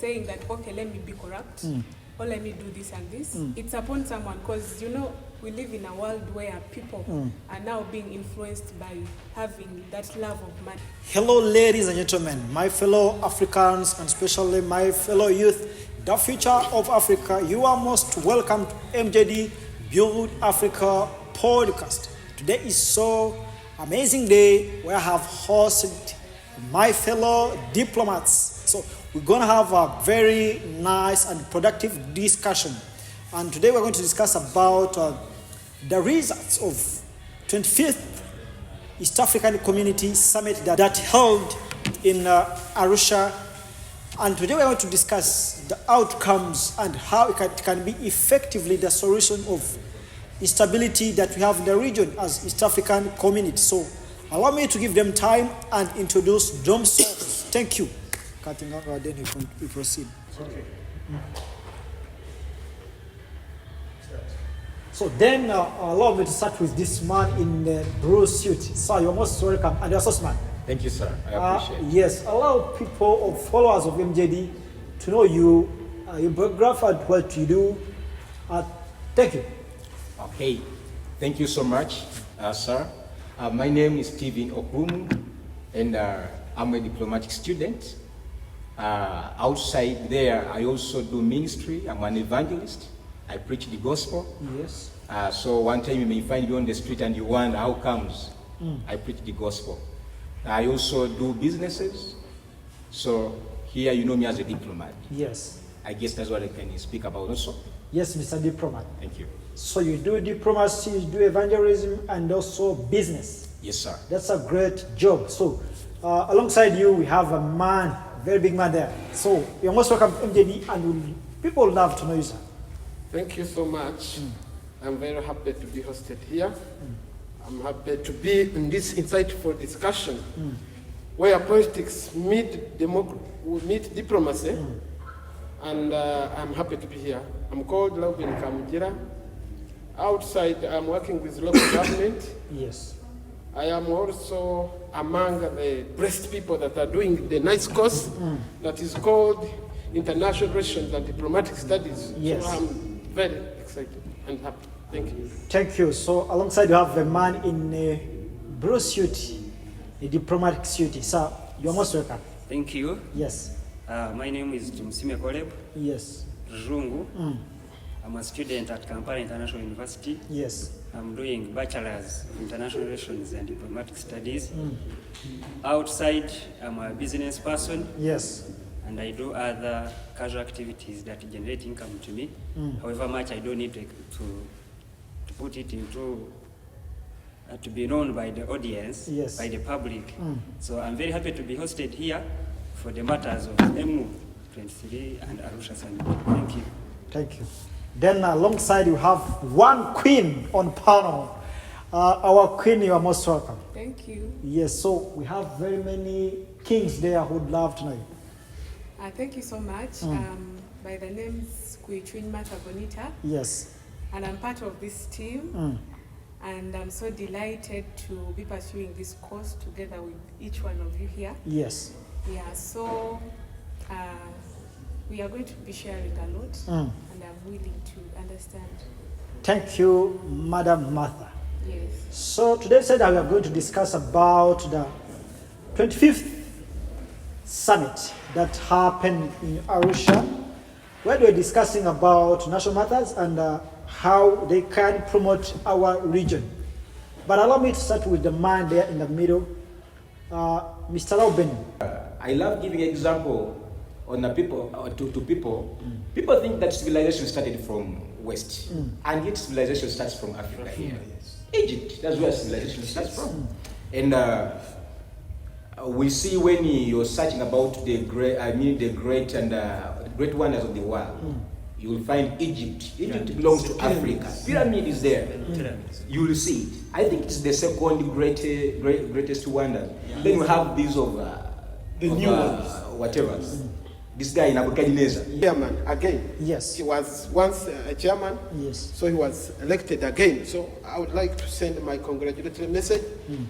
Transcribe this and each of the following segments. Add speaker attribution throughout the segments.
Speaker 1: saying that, okay, let me be corrupt, or let me do this and this. It's upon someone, because, we live in a world where people are now being influenced by having that love of money.
Speaker 2: Hello, ladies and gentlemen, my fellow Africans, and especially my fellow youth, the future of Africa. You are most welcome to MJD Build Africa podcast. Today is so amazing day where I have hosted my fellow diplomats. So we're going to have a very nice and productive discussion. And today we're going to discuss about the results of 25th East African Community Summit that held in Arusha. And today we're going to discuss the outcomes and how it can be effectively the solution of instability that we have in the region as East African community. So allow me to give them time and introduce themselves. Thank you. Cutting out, then we proceed. Okay. So then allow me to start with this man in the blue suit. Sir, you're most welcome. And you're so man.
Speaker 3: Thank you, sir. I appreciate it.
Speaker 2: Yes, allow people or followers of MJD to know you, your background, what you do. Thank you.
Speaker 3: Okay. Thank you so much, sir. My name is Stephen Okumu, and I'm a diplomatic student. Outside there, I also do ministry. I'm an evangelist. I preach the gospel.
Speaker 2: Yes.
Speaker 3: So one time you may find you on the street and you wonder how comes I preach the gospel. I also do businesses. So here you know me as a diplomat.
Speaker 2: Yes.
Speaker 3: I guess that's what I can speak about also.
Speaker 2: Yes, Mr. Diplomat.
Speaker 3: Thank you.
Speaker 2: So you do diplomacy, you do evangelism, and also business.
Speaker 3: Yes, sir.
Speaker 2: That's a great job. So alongside you, we have a man, very big man there. So you're most welcome to MJD, and people love to know you, sir.
Speaker 4: Thank you so much. I'm very happy to be hosted here. I'm happy to be in this insightful discussion where politics meet diplomacy, and I'm happy to be here. I'm called Laubin Kamujira. Outside, I'm working with local government.
Speaker 2: Yes.
Speaker 4: I am also among the blessed people that are doing the nice course that is called International Relations and Diplomatic Studies.
Speaker 2: Yes.
Speaker 4: So I'm very excited and happy. Thank you.
Speaker 2: Thank you. So alongside you have a man in a blue suit, a diplomatic suit. Sir, you're most welcome.
Speaker 5: Thank you.
Speaker 2: Yes.
Speaker 5: My name is Tumsime Koleb.
Speaker 2: Yes.
Speaker 5: Rungu. I'm a student at Kampala International University.
Speaker 2: Yes.
Speaker 5: I'm doing Bachelor's of International Relations and Diplomatic Studies. Outside, I'm a business person.
Speaker 2: Yes.
Speaker 5: And I do other casual activities that generate income to me. However much I don't need to put it into to be known by the audience,
Speaker 2: yes,
Speaker 5: by the public. So I'm very happy to be hosted here for the matters of MU 23 and Arusha Summit. Thank you.
Speaker 2: Thank you. Then alongside you have one queen on panel. Our queen, you are most welcome.
Speaker 1: Thank you.
Speaker 2: Yes, so we have very many kings there who would love to know you.
Speaker 1: Thank you so much. By the name is Queen Martha Bonita.
Speaker 2: Yes.
Speaker 1: And I'm part of this team. And I'm so delighted to be pursuing this course together with each one of you here.
Speaker 2: Yes.
Speaker 1: Yeah, so we are going to be sharing a lot, and I'm willing to understand.
Speaker 2: Thank you, Madam Martha.
Speaker 1: Yes.
Speaker 2: So today we are going to discuss about the 25th summit that happened in Arusha, where we're discussing about national matters and how they can promote our region. But allow me to start with the man there in the middle, Mr. Robin.
Speaker 3: I love giving example on the people to people. People think that civilization started from West, and yet civilization starts from Africa here. Egypt, that's where civilization starts from. And we see when you're searching about the great wonders of the world, you will find Egypt. Egypt belongs to Africa. Pyramid is there. You will see it. I think it's the second greatest wonder. Then we have these of the new ones, whatever. This guy in Nebuchadnezzar.
Speaker 4: Chairman again.
Speaker 2: Yes.
Speaker 4: He was once a chairman.
Speaker 2: Yes.
Speaker 4: So he was elected again. So I would like to send my congratulatory message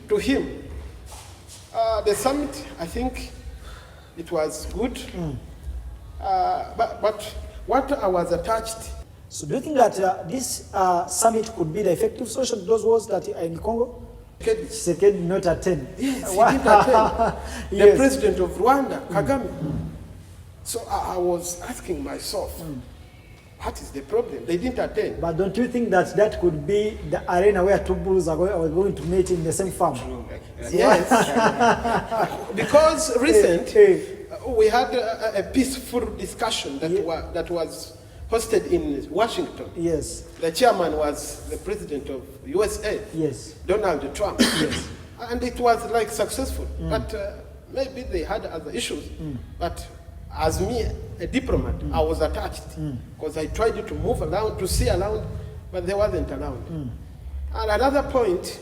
Speaker 4: to him. The summit, I think it was good. But what I was attached.
Speaker 2: So do you think that this summit could be the effective solution to those wars that are in Congo? Tshisekedi did not attend.
Speaker 4: Yes, he did attend. The president of Rwanda, Kagame. So I was asking myself, what is the problem? They didn't attend.
Speaker 2: But don't you think that that could be the arena where two bulls are going to meet in the same farm?
Speaker 4: Yes. Because we had a peaceful discussion that was hosted in Washington.
Speaker 2: Yes.
Speaker 4: The chairman was the president of USA.
Speaker 2: Yes.
Speaker 4: Donald Trump. Yes. And it was like successful. But maybe they had other issues. But as me, a diplomat, I was attached because I tried to move around, to see around, but they wasn't around. And another point,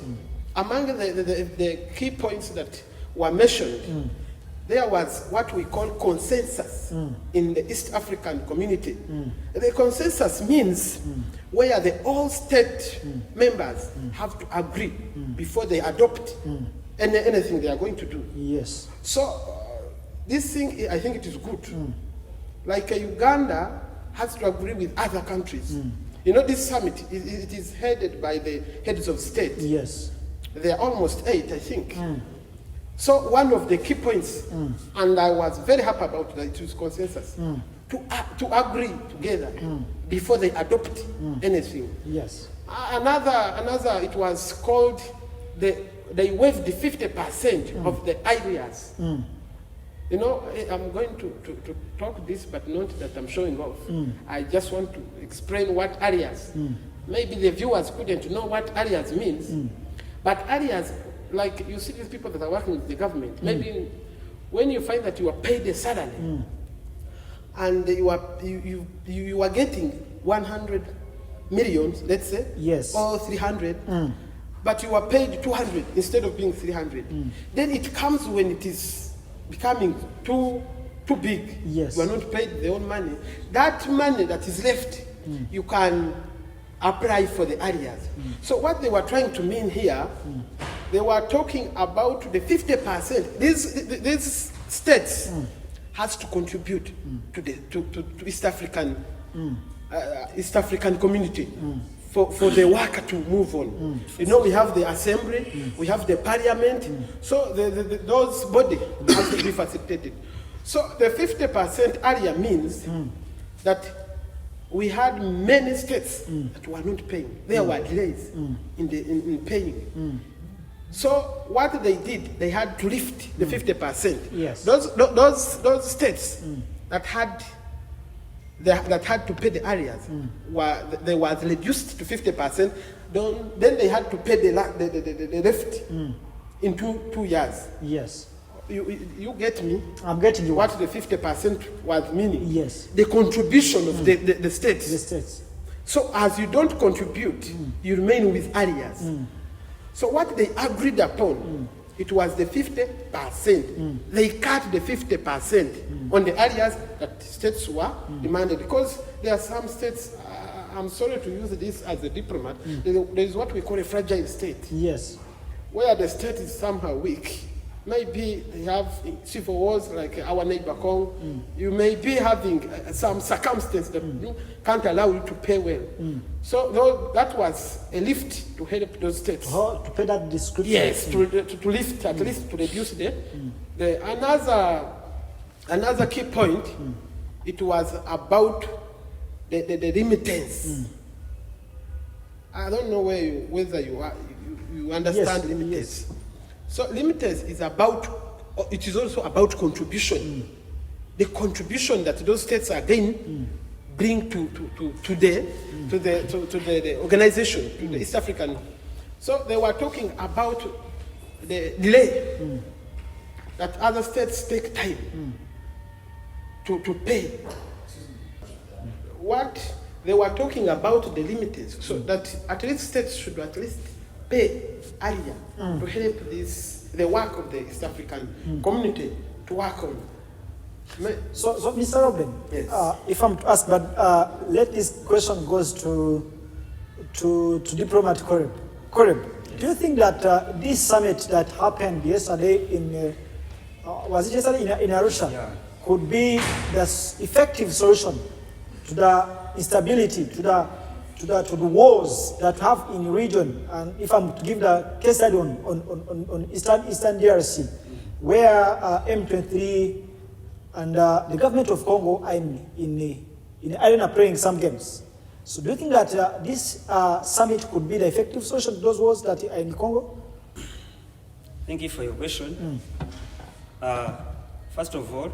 Speaker 4: among the key points that were mentioned, there was what we call consensus in the East African community. The consensus means where the all state members have to agree before they adopt anything they are going to do.
Speaker 2: Yes.
Speaker 4: So this thing, I think it is good. Like Uganda has to agree with other countries. You know, this summit, it is headed by the heads of state.
Speaker 2: Yes.
Speaker 4: There are almost 8, I think. So one of the key points, and I was very happy about that, it was consensus, to agree together before they adopt anything.
Speaker 2: Yes.
Speaker 4: Another, it was called, they waived the 50% of the areas. You know, I'm going to talk this, but not that I'm showing off. I just want to explain what areas. Maybe the viewers couldn't know what areas means, but areas, like you see these people that are working with the government, maybe when you find that you are paid a salary, and you are getting 100 million, let's say,
Speaker 2: yes,
Speaker 4: or 300, but you are paid 200 instead of being 300, then it comes when it is becoming too big.
Speaker 2: Yes.
Speaker 4: You are not paid the own money. That money that is left, you can apply for the areas. So what they were trying to mean here, they were talking about the 50%. These states has to contribute to East African community for the work to move on. You know, we have the assembly, we have the parliament, so those bodies have to be facilitated. So the 50% area means that we had many states that were not paying. There were delays in paying. So what they did, they had to lift the 50%.
Speaker 2: Yes.
Speaker 4: Those states that had to pay the areas they were reduced to 50%. Then they had to pay the left in 2 years.
Speaker 2: Yes.
Speaker 4: You get me?
Speaker 2: I'm getting you.
Speaker 4: What the 50% was meaning?
Speaker 2: Yes.
Speaker 4: The contribution of the states.
Speaker 2: The states.
Speaker 4: So as you don't contribute, you remain with areas. So what they agreed upon, it was the 50%. They cut the 50% on the areas that states were demanded, because there are some states, I'm sorry to use this as a diplomat, there is what we call a fragile state.
Speaker 2: Yes.
Speaker 4: Where the state is somehow weak. Maybe they have civil wars like our neighbor Congo. You may be having some circumstance that can't allow you to pay well. So that was a lift to help those states.
Speaker 2: To pay that description.
Speaker 4: Yes, to lift, at least to reduce another key point. It was about the remittance. I don't know whether you understand remittance.
Speaker 2: Yes.
Speaker 4: So remittance is also about contribution. The contribution that those states again bring to the organization, to the East African. So they were talking about the delay that other states take time to pay. What they were talking about the remittance, so that at least states should at least pay earlier to help the work of the East African community to work on.
Speaker 2: So Mr. Robin,
Speaker 4: Yes.
Speaker 2: If I'm to ask, but let this question goes to Diplomat Koreb. Koreb, do you think that this summit that happened yesterday was it yesterday in Arusha?
Speaker 5: Yeah.
Speaker 2: could be the effective solution to the instability, to the wars that we have in the region. And if I'm to give the case study on Eastern DRC, where M23 and the government of Congo are in the arena playing some games. So do you think that this summit could be the effective solution to those wars that are in Congo?
Speaker 5: Thank you for your question. First of all,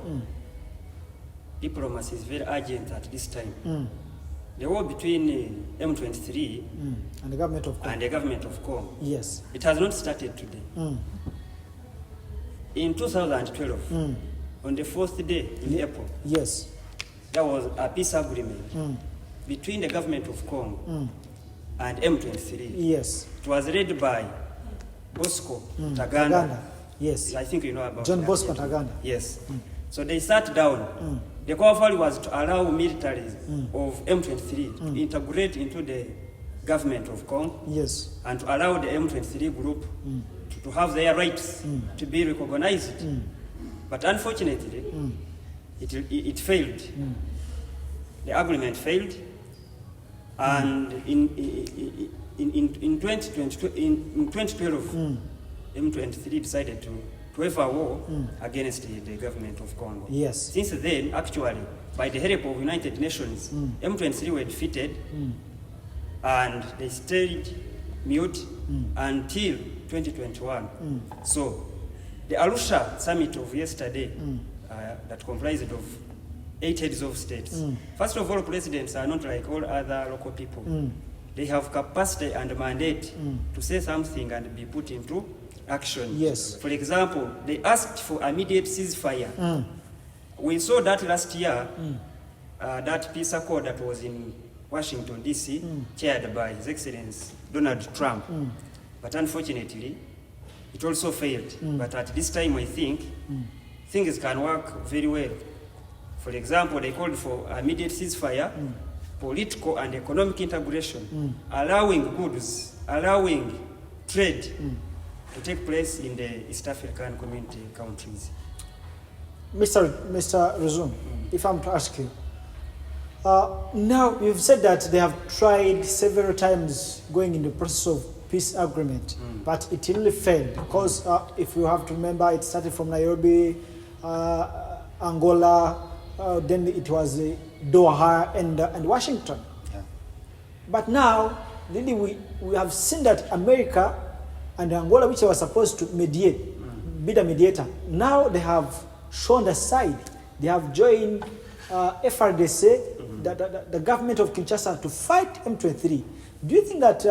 Speaker 5: diplomacy is very urgent at this time. The war between M23
Speaker 2: and the government of Congo.
Speaker 5: And the government of Congo.
Speaker 2: Yes.
Speaker 5: It has not started today. In 2012, on the 4th day in April,
Speaker 2: yes,
Speaker 5: there was a peace agreement between the government of Congo and M23.
Speaker 2: Yes.
Speaker 5: It was led by Bosco Ntaganda.
Speaker 2: Yes.
Speaker 5: I think you know about
Speaker 2: John
Speaker 5: that.
Speaker 2: Bosco Ntaganda.
Speaker 5: Yes. So they sat down. The core value was to allow militaries of M23 to integrate into the government of Congo.
Speaker 2: Yes.
Speaker 5: And to allow the M23 group to have their rights to be recognized. But unfortunately, it failed. The agreement failed. And in 2012, M23 decided to have a war against the government of Congo.
Speaker 2: Yes.
Speaker 5: Since then, actually, by the help of United Nations, M23 were defeated and they stayed mute until 2021. So, the Arusha summit of yesterday, that comprised of 8 heads of states. First of all, presidents are not like all other local people. They have capacity and mandate to say something and be put into action.
Speaker 2: Yes.
Speaker 5: For example, they asked for immediate ceasefire. We saw that last year, that peace accord that was in Washington, D.C., chaired by His Excellency Donald Trump. But unfortunately, it also failed. But at this time, I think things can work very well. For example, they called for immediate ceasefire, political and economic integration, allowing goods, allowing trade to take place in the East African community countries.
Speaker 2: Mr. Rezum, if I'm to ask you, now you've said that they have tried several times going in the process of peace agreement, but it really failed because if you have to remember, it started from Nairobi, Angola, then it was Doha and Washington.
Speaker 5: Yeah.
Speaker 2: But now, really, we have seen that America and Angola, which were supposed to mediate, be the mediator, now they have shown the side. They have joined FRDC, the government of Kinshasa, to fight M23. Do you think that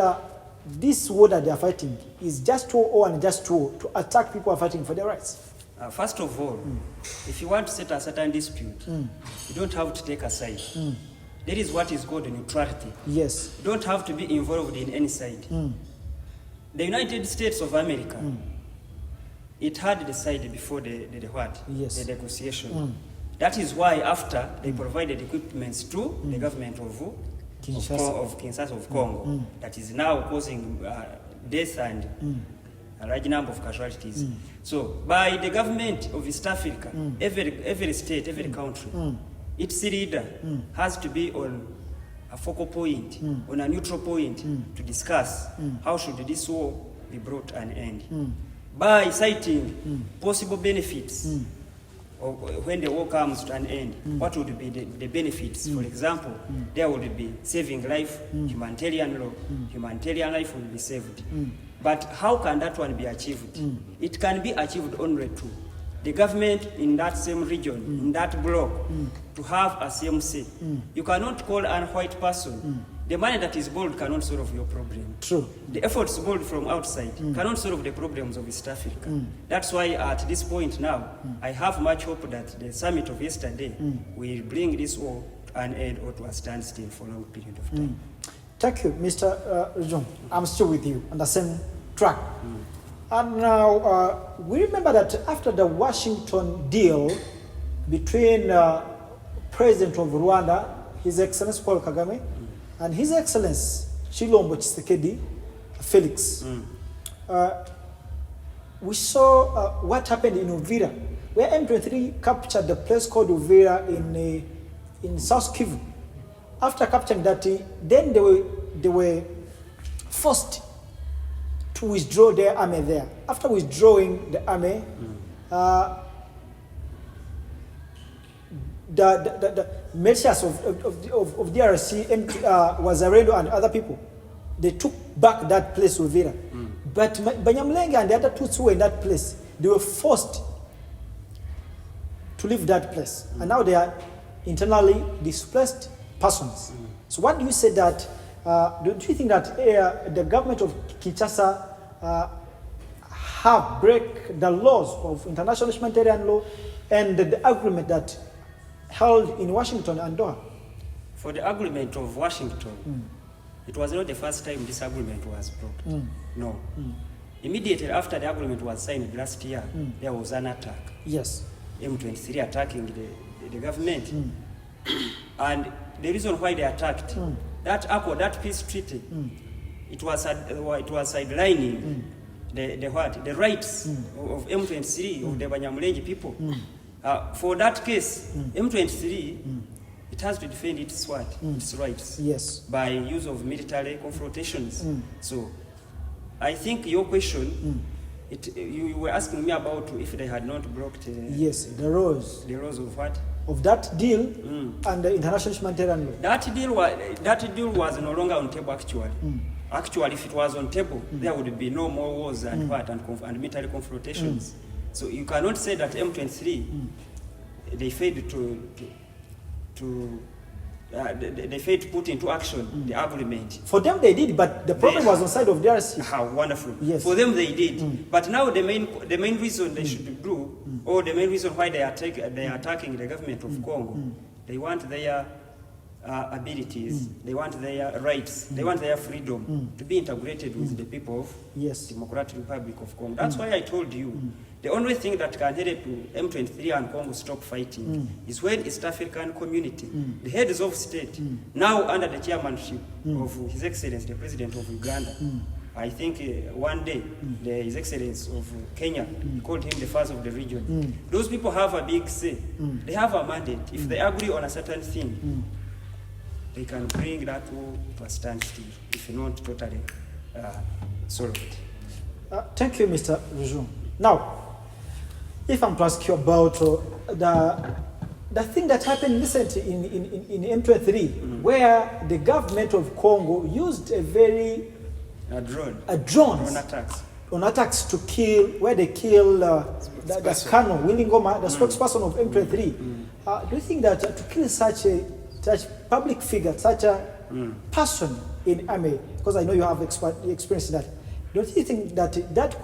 Speaker 2: this war that they are fighting is just war or unjust war to attack people who are fighting for their rights?
Speaker 5: First of all, if you want to set a certain dispute, you don't have to take a side. There is what is called neutrality.
Speaker 2: Yes.
Speaker 5: You don't have to be involved in any side. The United States of America, it had the side before the what?
Speaker 2: Yes.
Speaker 5: The negotiation. That is why after they provided equipments to the government of Kinshasa of Congo, that is now causing death and a large number of casualties. So by the government of East Africa, every state, every country, its leader has to be on a focal point, on a neutral point to discuss how should this war be brought to an end. By citing possible benefits of when the war comes to an end, what would be the benefits? For example, there would be saving life, humanitarian law, humanitarian life will be saved. But how can that one be achieved? It can be achieved only through the government in that same region, in that block, to have a CMC. You cannot call a white person. The money that is borrowed cannot solve your problem.
Speaker 2: True.
Speaker 5: The efforts borrowed from outside cannot solve the problems of East Africa. That's why at this point now, I have much hope that the summit of yesterday will bring this war to an end or to a standstill for a long period of time.
Speaker 2: Thank you, Mr. Rejong. I'm still with you on the same track. And now, we remember that after the Washington deal between President of Rwanda, His Excellency Paul Kagame, and His Excellency Chilombo Tshisekedi Felix, we saw what happened in Uvira where M23 captured the place called Uvira in South Kivu. After capturing that, then they were forced to withdraw their army there. After withdrawing the army, the militias of DRC, Wazalendo and other people, they took back that place, Uvira. But Banyamulenge and the other Tutsi who were in that place, they were forced to leave that place. And now they are internally displaced persons. So what do you say that, do you think that the government of Kinshasa have break the laws of international humanitarian law and the agreement that held in Washington and Doha?
Speaker 5: For the agreement of Washington, it was not the first time this agreement was brought. No. Immediately after the agreement was signed last year, there was an attack.
Speaker 2: Yes.
Speaker 5: M23 attacking the government. And the reason why they attacked, that accord, that peace treaty, it was sidelining the rights of M23, of the Banyamulenge people. For that case, M23, it has to defend its rights.
Speaker 2: Yes.
Speaker 5: By use of military confrontations. So, I think your question, you were asking me about if they had not blocked.
Speaker 2: Yes, the laws.
Speaker 5: The laws of what?
Speaker 2: Of that deal and the international humanitarian law.
Speaker 5: That deal was no longer on table actually. Actually, if it was on table, there would be no more wars and and military confrontations. So you cannot say that M23 they failed they failed to put into action the agreement.
Speaker 2: For them they did, but the problem was on side of DRC.
Speaker 5: How wonderful.
Speaker 2: Yes.
Speaker 5: For them they did. But now the main reason they should do, or the main reason why they are attacking the government of Congo, they want their abilities, they want their rights, they want their freedom to be integrated with the people of Democratic Republic of Congo. That's why I told you, the only thing that can help M23 and Congo stop fighting is when East African community, the heads of state, now under the chairmanship of His Excellency, the President of Uganda, I think one day, His Excellency of Kenya called him the first of the region. Those people have a big say. They have a mandate. If they agree on a certain thing, they can bring that war to a standstill, if not totally solve it.
Speaker 2: Thank you, Mr. Rujun. Now, if I'm to ask you about the thing that happened recently in M23, where the government of Congo used a drone attacks to kill, where they killed the Colonel Willingoma, the spokesperson of M23. Do you think that to kill such public figure, such a person in army, because I know you have experience in that, don't you think that that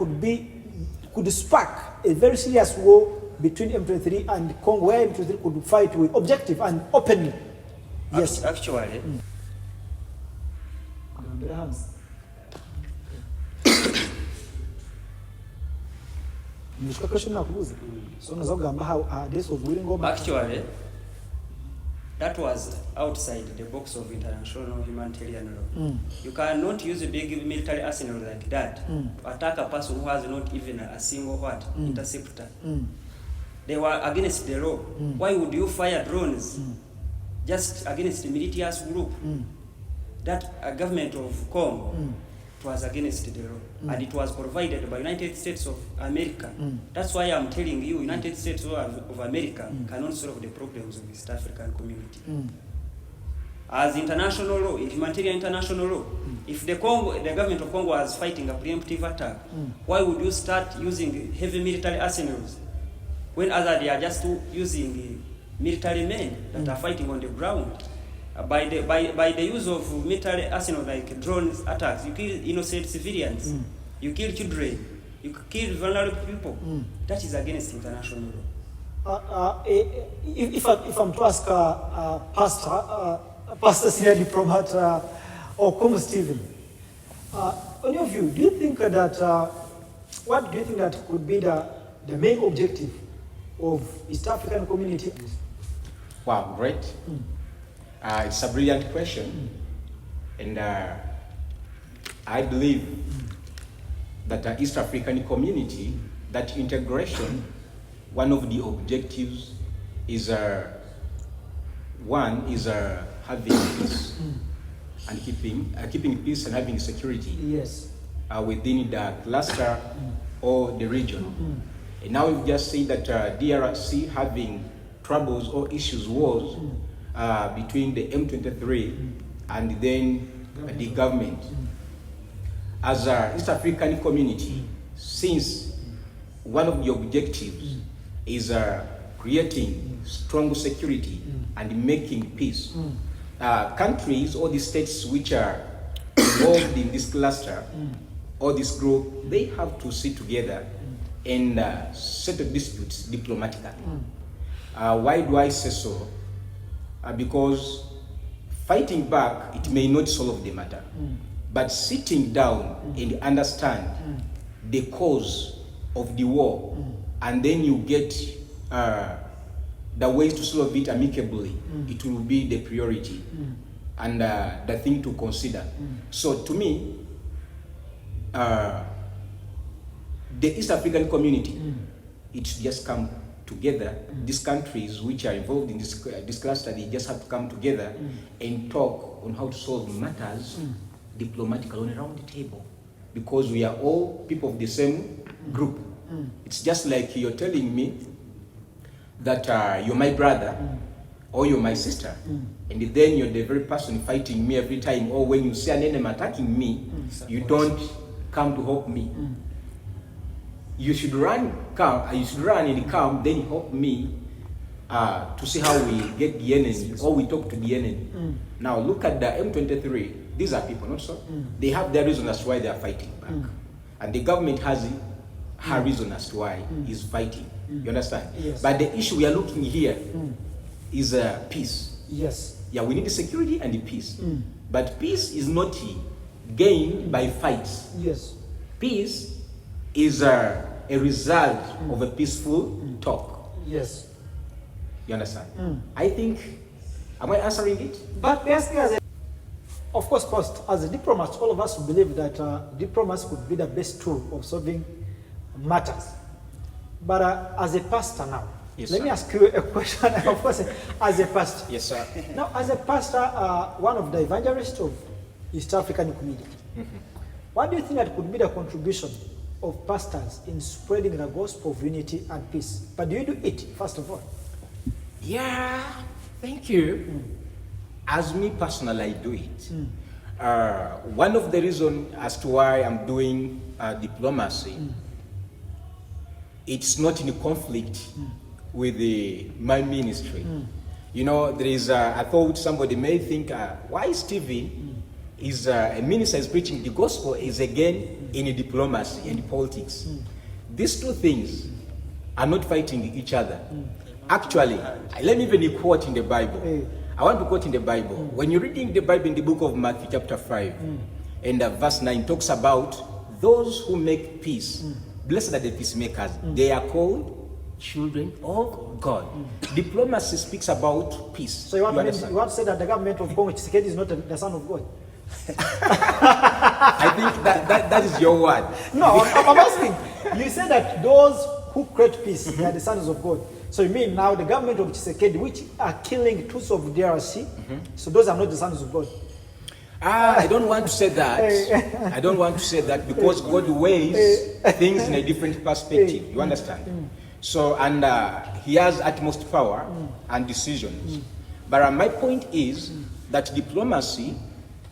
Speaker 2: could spark a very serious war between M23 and Congo, where M23 could fight with objective and openly? Yes.
Speaker 5: Actually. Actually, that was outside the box of international humanitarian law. You cannot use a big military arsenal like that to attack a person who has not even a single interceptor. They were against the law. Why would you fire drones just against the military group? That government of Congo was against the law, and it was provided by United States of America. That's why I'm telling you, United States of America cannot solve the problems of East African community. As international law, humanitarian international law, if the government of Congo was fighting a preemptive attack, why would you start using heavy military arsenals when they are just using military men that are fighting on the ground? By the use of military arsenal like drones attacks, you kill innocent civilians, you kill children, you kill vulnerable people. That is against international law.
Speaker 2: If I'm to ask Pastor Senior Diplomat or Como Stephen, on your view, do you think that what do you think that could be the main objective of East African community?
Speaker 3: Wow, great. It's a brilliant question, and I believe that the East African community, that integration one of the objectives is having peace and keeping peace and having security.
Speaker 2: Yes.
Speaker 3: Within the cluster or the region. And now we've just seen that DRC having troubles or issues, wars between the M23 and then the government. As an East African community, since one of the objectives is creating strong security and making peace, countries or the states which are involved in this cluster or this group, they have to sit together and settle disputes diplomatically. Why do I say so? Because fighting back, it may not solve the matter, but sitting down and understand the cause of the war, and then you get the ways to solve it amicably, it will be the priority and the thing to consider. So to me, the East African community, it should just come together. These countries which are involved in this cluster, they just have to come together and talk on how to solve matters diplomatically on a round table, because we are all people of the same group. It's just like you're telling me that you're my brother or you're my sister, and then you're the very person fighting me every time, or when you see an enemy attacking me, you don't come to help me. You should run, and come, then help me to see how we get the enemy, or we talk to the enemy. Now look at the M23. These are people, not so? They have their reason as to why they are fighting back, and the government has her reason as to why he's fighting. You understand?
Speaker 2: Yes.
Speaker 3: But the issue we are looking here is peace.
Speaker 2: Yes.
Speaker 3: Yeah, we need security and peace. But peace is not gained by fights.
Speaker 2: Yes.
Speaker 3: Peace is a result of a peaceful talk.
Speaker 2: Yes.
Speaker 3: You understand? I think, am I answering it?
Speaker 2: But basically, of course, first, as a diplomat, all of us believe that diplomats could be the best tool of solving matters. But as a pastor now,
Speaker 3: Yes,
Speaker 2: let
Speaker 3: sir.
Speaker 2: me ask you a question. Of course, as a pastor.
Speaker 3: Yes, sir.
Speaker 2: Now, as a pastor, one of the evangelists of East African community, what do you think that could be the contribution of pastors in spreading the gospel of unity and peace? But do you do it, first of all?
Speaker 3: Yeah, thank you. As me personally, I do it. One of the reasons as to why I'm doing diplomacy, it's not in conflict with my ministry. You know, there is I thought somebody may think, why Stephen is a minister is preaching the gospel is again in diplomacy and politics. These two things are not fighting each other. Actually, let me even quote in the Bible. I want to quote in the Bible. When you're reading the Bible in the book of Matthew chapter 5 and verse 9 talks about those who make peace. Blessed are the peacemakers. They are called children of God. Diplomacy speaks about peace.
Speaker 2: So you want to say that the government of Congo Tshisekedi is not the son of God?
Speaker 3: I think that is your word.
Speaker 2: No, I'm asking. You said that those who create peace, they are the sons of God. So you mean now the government of Tshisekedi, which are killing troops of DRC, so those are not the sons of God?
Speaker 3: I don't want to say that. I don't want to say that because God weighs things in a different perspective. You understand? So, and He has utmost power and decisions. But my point is that diplomacy,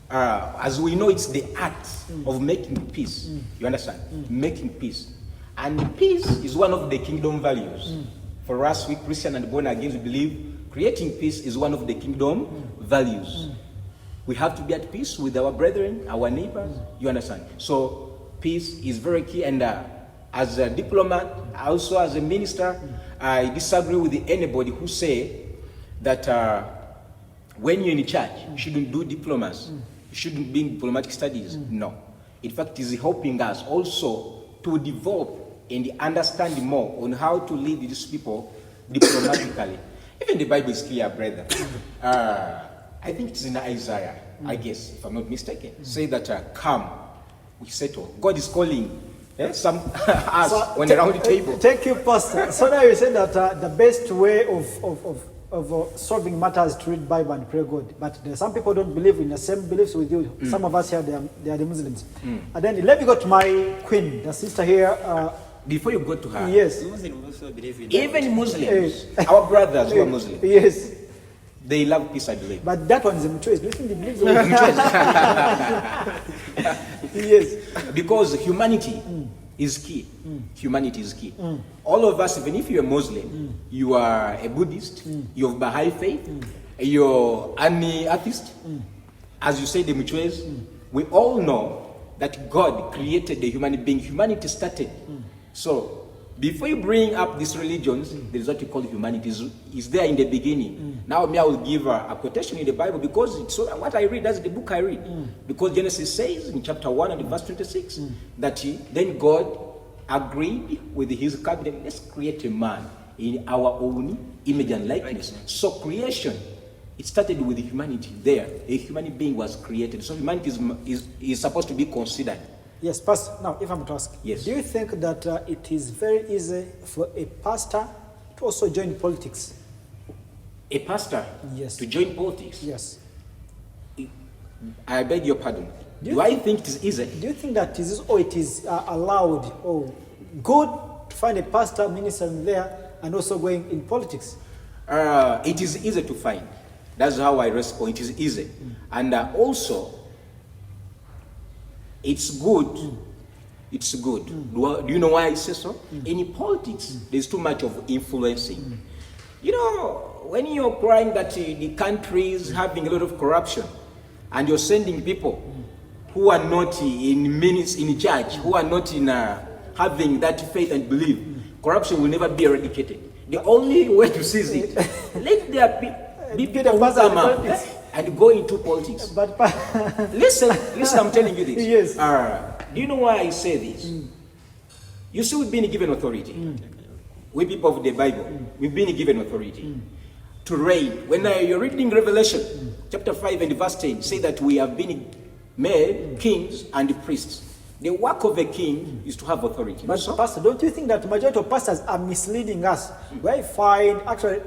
Speaker 3: as we know, it's the art of making peace. You understand? Making peace. And peace is one of the kingdom values. For us, we Christian and born again, we believe creating peace is one of the kingdom values. We have to be at peace with our brethren, our neighbors. You understand? So peace is very key. And as a diplomat, also as a minister, I disagree with anybody who say that when you're in church, you shouldn't do diplomacy. You shouldn't be in diplomatic studies. No. In fact, it's helping us also to develop and understand more on how to lead these people diplomatically. Even the Bible is clear, brother. I think it's in Isaiah, I guess, if I'm not mistaken. Say that, come, we settle. God is calling Some us on a round table.
Speaker 2: Thank you, Pastor. So now you said that the best way of solving matters is to read Bible and pray God. But there are some people don't believe in the same beliefs with you. Some of us here, they are the Muslims. And then let me go to my queen, the sister here.
Speaker 3: Before you go to her,
Speaker 2: yes.
Speaker 5: Muslims also believe in
Speaker 3: even Muslims, our brothers who are Muslims,
Speaker 2: Yes.
Speaker 3: they love peace, I believe.
Speaker 2: But that one is a choice. Do you think they believe in Yes.
Speaker 3: Because humanity is key. Humanity is key. All of us, even if you're a Muslim, you are a Buddhist, you have Baha'i faith, you're an atheist, as you say, the Mutues, we all know that God created the human being. Humanity started. So, before you bring up these religions, there is what you call humanity. Is there in the beginning. Now, I will give a quotation in the Bible because it's what I read, that's the book I read. Because Genesis says in chapter 1 and verse 26 that then God agreed with his cabinet, let's create a man in our own image and likeness. So creation, it started with humanity there. A human being was created. So humanity is supposed to be considered.
Speaker 2: Yes, Pastor. Now, if I'm to ask,
Speaker 3: Yes.
Speaker 2: do you think that it is very easy for a pastor to also join politics?
Speaker 3: A pastor
Speaker 2: Yes.
Speaker 3: to join politics.
Speaker 2: Yes.
Speaker 3: I beg your pardon.
Speaker 2: Do you
Speaker 3: Do I think it is easy?
Speaker 2: Do you think that it is allowed or good to find a pastor, minister there, and also going in politics?
Speaker 3: It is easy to find. That's how I respond. It is easy. And also, it's good. It's good. Do you know why I say so? In politics, there's too much of influencing. You know, when you're crying that the country is having a lot of corruption, and you're sending people who are not in charge, who are not in having that faith and belief, corruption will never be eradicated. The only way to seize it, let there be people who come up and go into politics.
Speaker 2: But
Speaker 3: Listen, I'm telling you this.
Speaker 2: Yes.
Speaker 3: Do you know why I say this? You see, we've been given authority. We people of the Bible, we've been given authority to reign. When you're reading Revelation, chapter 5 and verse 10, say that we have been made kings and priests. The work of a king is to have authority.
Speaker 2: But Pastor, don't you think that majority of pastors are misleading us? We find, actually,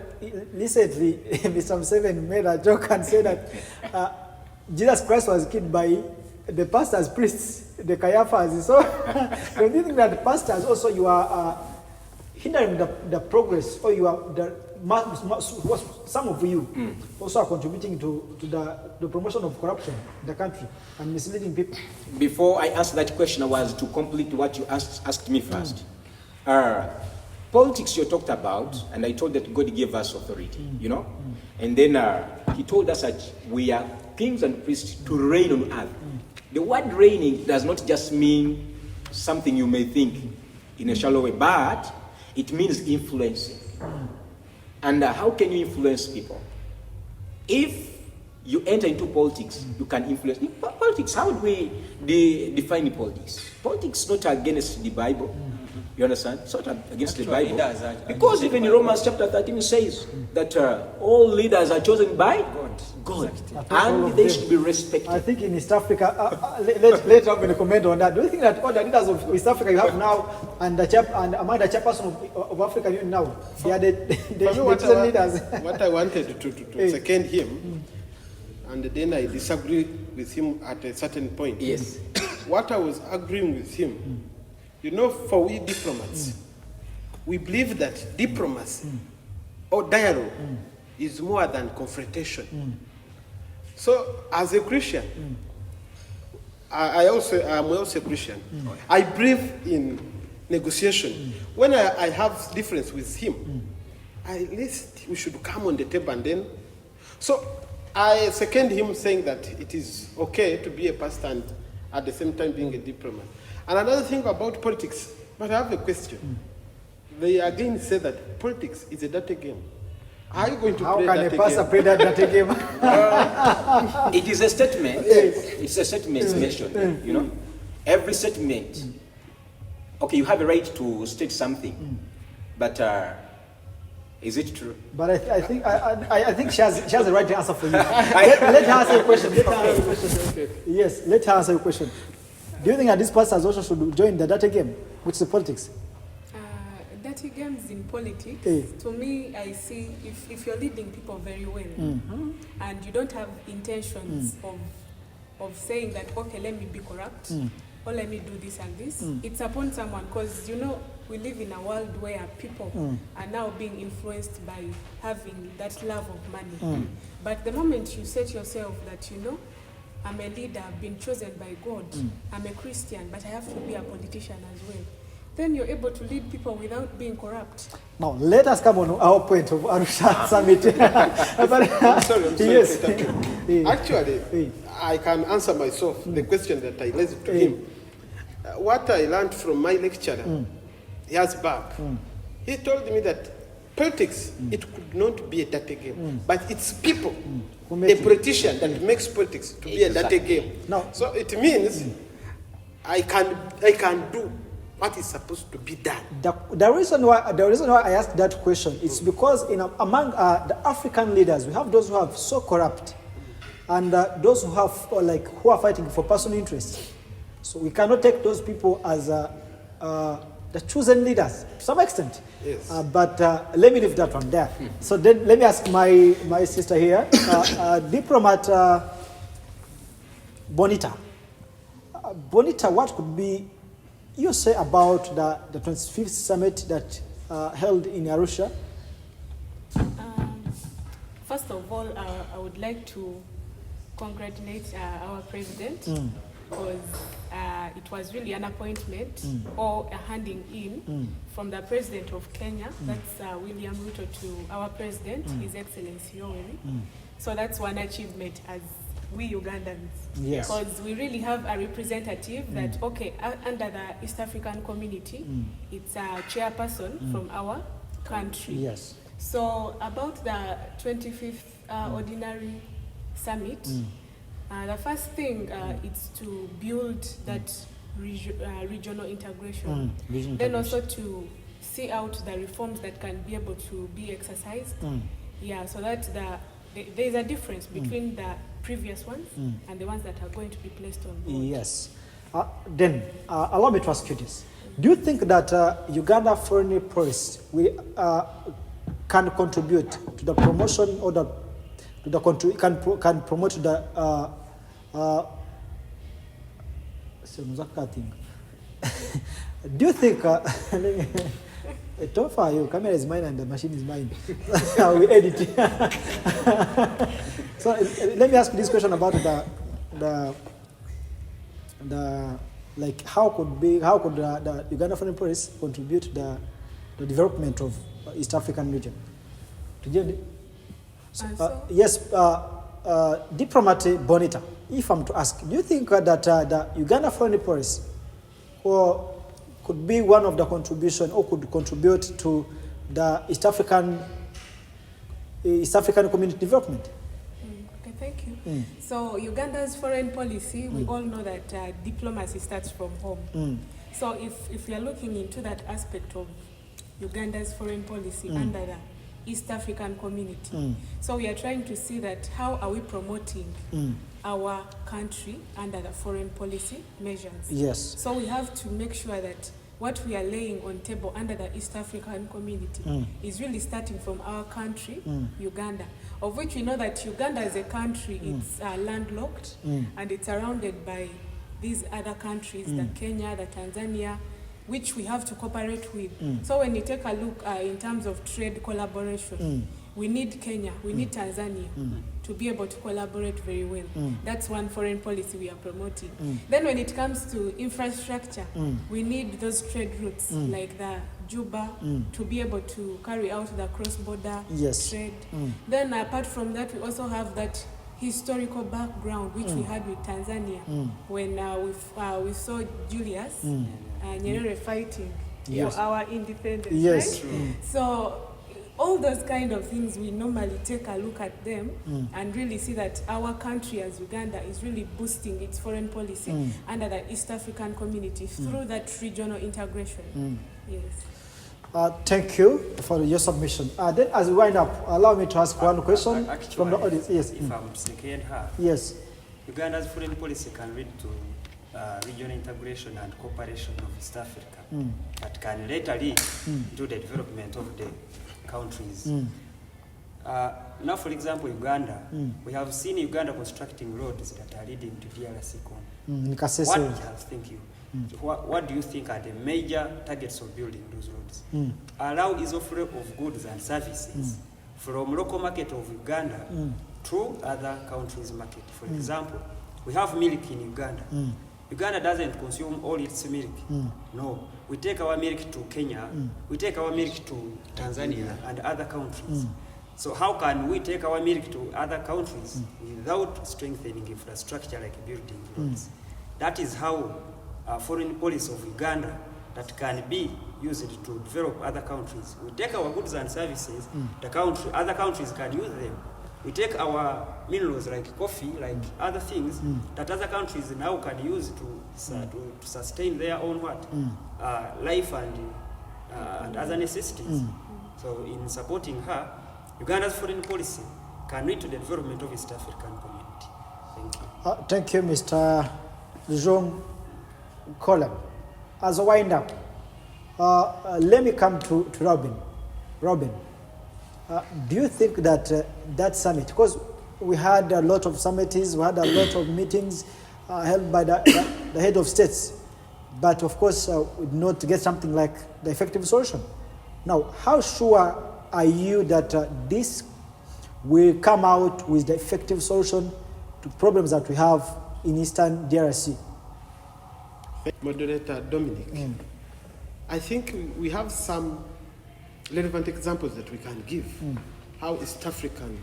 Speaker 2: recently, Mr. Museveni made a joke and said that Jesus Christ was killed by the pastors, priests, the Caiaphas. So, don't you think that pastors also, you are hindering the progress, or you are some of you also are contributing to the promotion of corruption in the country and misleading people?
Speaker 3: Before I answer that question, I was to complete what you asked me first. Politics you talked about, and I told that God gave us authority, you know? And then he told us that we are kings and priests to reign on earth. The word reigning does not just mean something you may think in a shallow way, but it means influencing. And how can you influence people? If you enter into politics, you can influence. In politics, how do we define politics? Politics is not against the Bible. You understand? It's not against the Bible. Because even in Romans chapter 13 it says that all leaders are chosen by God. And they should be respected.
Speaker 2: I think in East Africa, later I'm going to comment on that. Do you think that all the leaders of East Africa you have now and among the chairperson of Africa Union now, they are the chosen leaders?
Speaker 4: What I wanted to second him, and then I disagree with him at a certain point.
Speaker 3: Yes.
Speaker 4: What I was agreeing with him, you know, for we diplomats, we believe that diplomacy or dialogue is more than confrontation. So, as a Christian, I'm also a Christian. I believe in negotiation. When I have difference with him, at least we should come on the table and then. So, I second him saying that it is okay to be a pastor and at the same time being a diplomat. And another thing about politics, but I have a question. They again say that politics is a dirty game. Are you going to play that game? How can a
Speaker 2: pastor play that dirty game?
Speaker 3: It is a statement. It's a statement mentioned. You know, every statement. Okay, you have a right to state something, but is it true?
Speaker 2: But I think she has the right to answer for you. Let her answer your question. Let her answer your question. Yes, let her answer your question. Do you think that these pastors also should join the dirty game, which is politics?
Speaker 1: Dirty games in politics,
Speaker 2: Eh.
Speaker 1: to me, I see if you're leading people very well and you don't have intentions of saying that, okay, let me be corrupt or let me do this and this, it's upon someone, because, you know, we live in a world where people are now being influenced by having that love of money. But the moment you set yourself that, you know, I'm a leader, I've been chosen by God, I'm a Christian, but I have to be a politician as well, then you're able to lead people without being corrupt.
Speaker 2: Now, let us come on our point of Arusha Summit.
Speaker 4: I'm sorry,
Speaker 2: Yes.
Speaker 4: Peter. Actually, I can answer myself the question that I raised to him. What I learned from my lecturer years back, he told me that politics, it could not be a dirty game, but it's people, a politician that makes politics to be a dirty game.
Speaker 2: No.
Speaker 4: So it means I can do what is supposed to be done.
Speaker 2: The reason why I asked that question is because among the African leaders, we have those who are so corrupt, and those who have who are fighting for personal interests. So we cannot take those people as the chosen leaders to some extent.
Speaker 4: Yes.
Speaker 2: But let me leave that one there. So then let me ask my sister here, Diplomat Bonita. Bonita, what could be you say about the 25th summit that held in Arusha?
Speaker 1: First of all, I would like to congratulate our president, because it was really an appointment or a handing in from the president of Kenya, that's William Ruto, to our president, His Excellency Yoweri. So that's one achievement as we Ugandans.
Speaker 2: Yes.
Speaker 1: Because we really have a representative that, okay, under the East African community, it's a chairperson from our country.
Speaker 2: Yes.
Speaker 1: So about the 25th Ordinary Summit, the first thing is to build that regional integration. Then also to see out the reforms that can be able to be exercised. Yeah, so that there is a difference between the previous ones and the ones that are going to be placed on board.
Speaker 2: Yes. Then allow me to ask you this. Do you think that Uganda foreign policy can contribute to the promotion or can promote the do you think don't fire you, camera is mine and the machine is mine. We edit it. So let me ask this question about the how could the Uganda foreign policy contribute to the development of East African region? Yes, Diplomat Bonita, if I'm to ask, do you think that the Uganda foreign policy could be one of the contribution or could contribute to the East African community development?
Speaker 1: Okay, thank you. So Uganda's foreign policy, we all know that diplomacy starts from home. So if we are looking into that aspect of Uganda's foreign policy under the East African community, so we are trying to see that how are we promoting our country under the foreign policy measures.
Speaker 2: Yes.
Speaker 1: So we have to make sure that what we are laying on table under the East African community is really starting from our country, Uganda, of which we know that Uganda as a country, it's landlocked and it's surrounded by these other countries, the Kenya, the Tanzania, which we have to cooperate with. So when you take a look in terms of trade collaboration, we need Kenya, we need Tanzania to be able to collaborate very well. That's one foreign policy we are promoting. Then when it comes to infrastructure, we need those trade routes like the Juba to be able to carry out the cross-border trade. Then apart from that, we also have that historical background which we had with Tanzania when we saw Julius Nyerere fighting for our independence.
Speaker 2: Yes.
Speaker 1: Right? So all those kind of things, we normally take a look at them and really see that our country as Uganda is really boosting its foreign policy under the East African community through that regional integration. Yes.
Speaker 2: Thank you for your submission. Then as we wind up, allow me to ask one question from the audience. Yes.
Speaker 5: If I'm second her,
Speaker 2: Yes.
Speaker 5: Uganda's foreign policy can lead to regional integration and cooperation of East Africa that can later lead to the development of the countries. Now, for example, Uganda, we have seen Uganda constructing roads that are leading to DRC Congo. What do you think are the major targets of building those roads? Allow ease of flow of goods and services from local market of Uganda to other countries' market. For example, we have milk in Uganda. Uganda doesn't consume all its milk. No, we take our milk to Kenya, we take our milk to Tanzania and other countries. So how can we take our milk to other countries without strengthening infrastructure like building roads? That is how foreign policy of Uganda that can be used to develop other countries. We take our goods and services, other countries can use them. We take our minerals like coffee, like other things that other countries now can use to sustain their own life and other necessities. So in supporting her, Uganda's foreign policy can lead to the development of East African community. Thank you.
Speaker 2: Thank you, Mr. Jean Colum. As a wind-up, let me come to Robin. Robin, do you think that that summit, because we had a lot of summits, we had a lot of meetings held by the head of states, but of course we did not get something like the effective solution. Now, how sure are you that this will come out with the effective solution to problems that we have in Eastern DRC?
Speaker 4: Moderator Dominic, I think we have some relevant examples that we can give how East African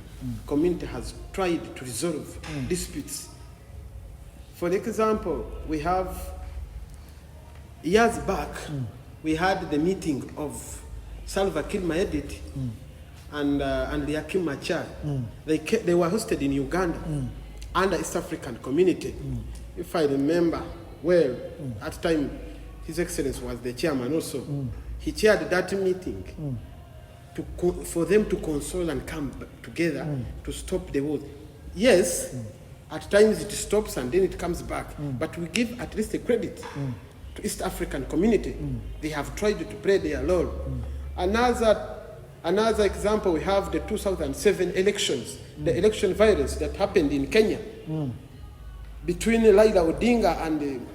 Speaker 4: community has tried to resolve disputes. For example, we have years back we had the meeting of Salva Kiir Mayardit and Riek Machar. They were hosted in Uganda under East African community. If I remember well, at the time His Excellency was the chairman also. He chaired that meeting for them to console and come together to stop the war. Yes, at times it stops and then it comes back, but we give at least a credit to East African community. They have tried to play their role. Another example, we have the 2007 elections, the election violence that happened in Kenya between Raila Odinga and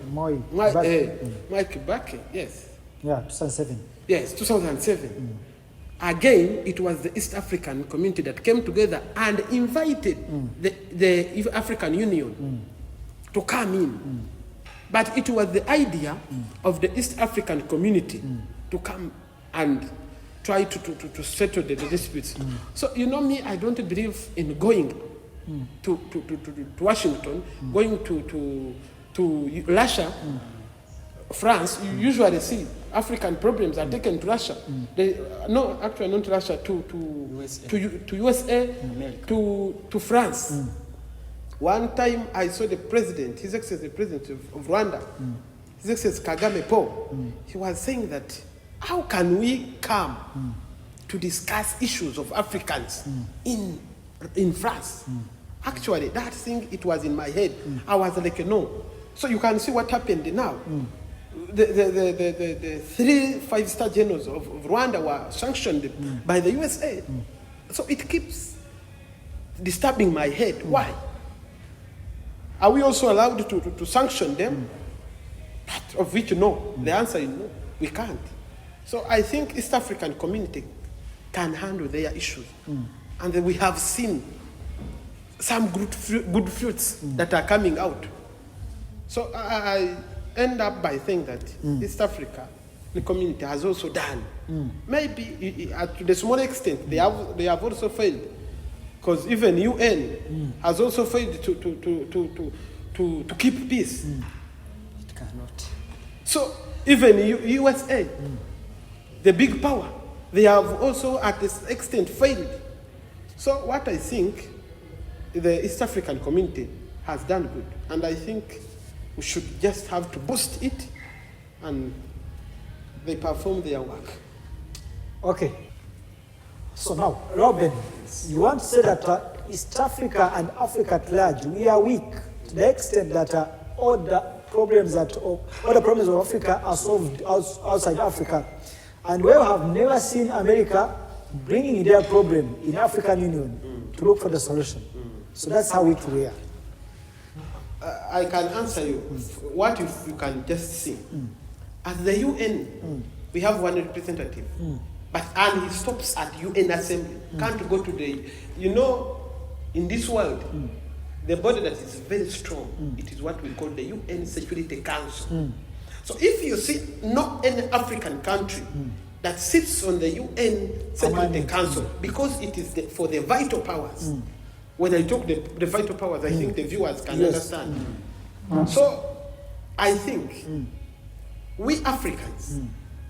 Speaker 4: Mike Kibaki. Yes.
Speaker 2: Yeah, 2007.
Speaker 4: Yes, 2007. Again, it was the East African community that came together and invited the African Union to come in. But it was the idea of the East African community to come and try to settle the disputes. So, you know me, I don't believe in going to Washington, going to Russia, France. You usually see African problems are taken to Russia. No, actually not Russia, to USA, to France. One time I saw the president, His Excellency, the president of Rwanda, His Excellency Kagame Paul. He was saying that, how can we come to discuss issues of Africans in France? Actually, that thing, it was in my head. I was like, no. So you can see what happened now. The 3 5-star generals of Rwanda were sanctioned by the USA. So it keeps disturbing my head. Why? Are we also allowed to sanction them? Part of which, no. The answer is no, we can't. So I think East African community can handle their issues. And then we have seen some good fruits that are coming out. So I end up by saying that East Africa, the community has also done. Maybe to the small extent, they have also failed. Because even UN has also failed to keep peace.
Speaker 5: It cannot.
Speaker 4: So even USA, the big power, they have also at this extent failed. So what I think the East African community has done good, and I think we should just have to boost it, and they perform their work.
Speaker 2: Okay. So now, Robin, you want to say that East Africa and Africa at large, we are weak to the extent that all the problems all the problems of Africa are solved outside Africa. And we have never seen America bringing their problem in African Union to look for the solution. So that's how weak we are.
Speaker 4: I can answer you. What if you can just see? At the UN, we have one representative, and he stops at UN Assembly. Can't go to the, in this world, the body that is very strong, it is what we call the UN Security Council. So if you see not any African country that sits on the UN Security Council, because it is for the vital powers. When I talk the vital powers, I think the viewers can understand. So I think we Africans,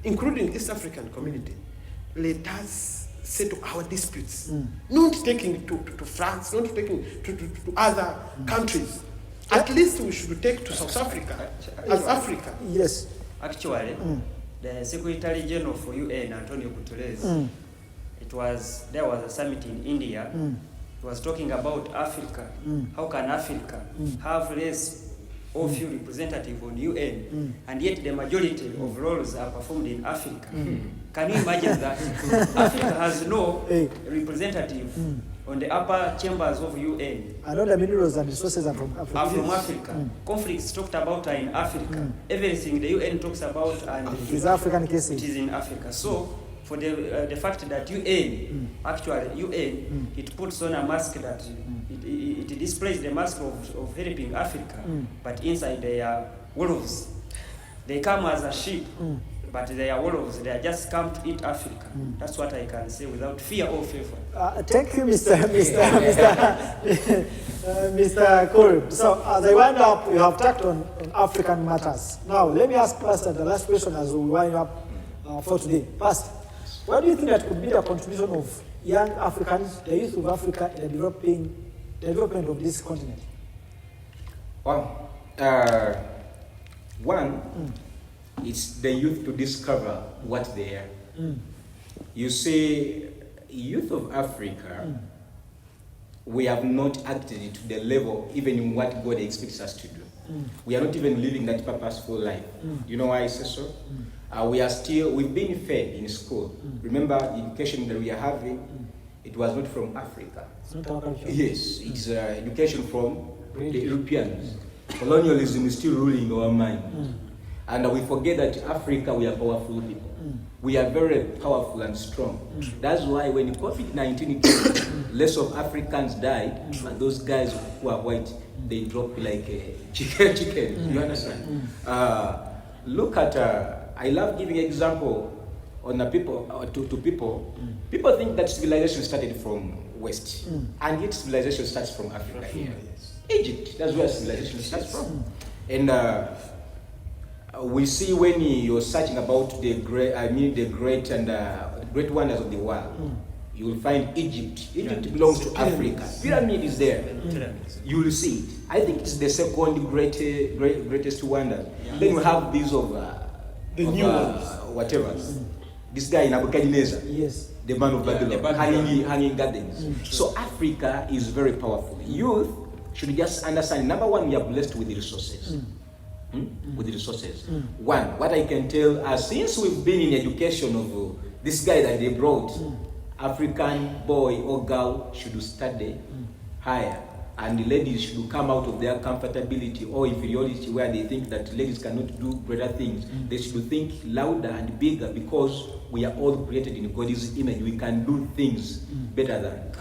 Speaker 4: including East African community, let us settle our disputes, not taking to France, not taking to other countries. At least we should take to South Africa as Africa.
Speaker 2: Yes.
Speaker 5: Actually, the Secretary General for UN, Antonio Guterres, there was a summit in India. He was talking about Africa. How can Africa have less or few representative on UN, and yet the majority of roles are performed in Africa? Can you imagine that? Africa has no representative on the upper chambers of UN.
Speaker 2: I know the minerals and resources are from Africa.
Speaker 5: Are from Africa. Conflicts talked about are in Africa. Everything the UN talks about and
Speaker 2: it is African cases.
Speaker 5: It is in Africa. So for the fact that UN, it puts on a mask that it displays the mask of helping Africa, but inside they are wolves. They come as a sheep, but they are wolves. They are just come to eat Africa. That's what I can say without fear or favor.
Speaker 2: Thank you, Mr. Korib. So as I wind up, you have talked on African matters. Now let me ask Pastor the last question as we wind up for today. Pastor, what do you think that could be the contribution of young Africans, the youth of Africa, in the development of this continent?
Speaker 3: Well, one, it's the youth to discover what they are. You see, youth of Africa, we have not acted to the level even in what God expects us to do. We are not even living that purposeful life. You know why I say so? We've been fed in school. Remember, the education that we are having, it was not from Africa.
Speaker 2: It's not our culture.
Speaker 3: Yes, it's education from the Europeans. Colonialism is still ruling our mind. And we forget that Africa, we are powerful people. We are very powerful and strong. That's why when COVID-19 came, less of Africans died, and those guys who are white, they dropped like a chicken. You understand? Look at, I love giving example on the people, to people. People think that civilization started from West, and yet civilization starts from Africa here. Egypt, that's where civilization starts from. And we see when you're searching about the great wonders of the world, you will find Egypt. Egypt belongs to Africa. Pyramid is there. You will see it. I think it's the second greatest wonder. Then you have these of the new ones, whatever. This guy in Nebuchadnezzar, the man of Babylon, hanging gardens. So Africa is very powerful. Youth should just understand. Number one, we are blessed with the resources. With the resources. One, what I can tell, since we've been in education of this guy that they brought, African boy or girl should study higher, and the ladies should come out of their comfortability or inferiority where they think that ladies cannot do greater things. They should think louder and bigger, because we are all created in God's image. We can do things better than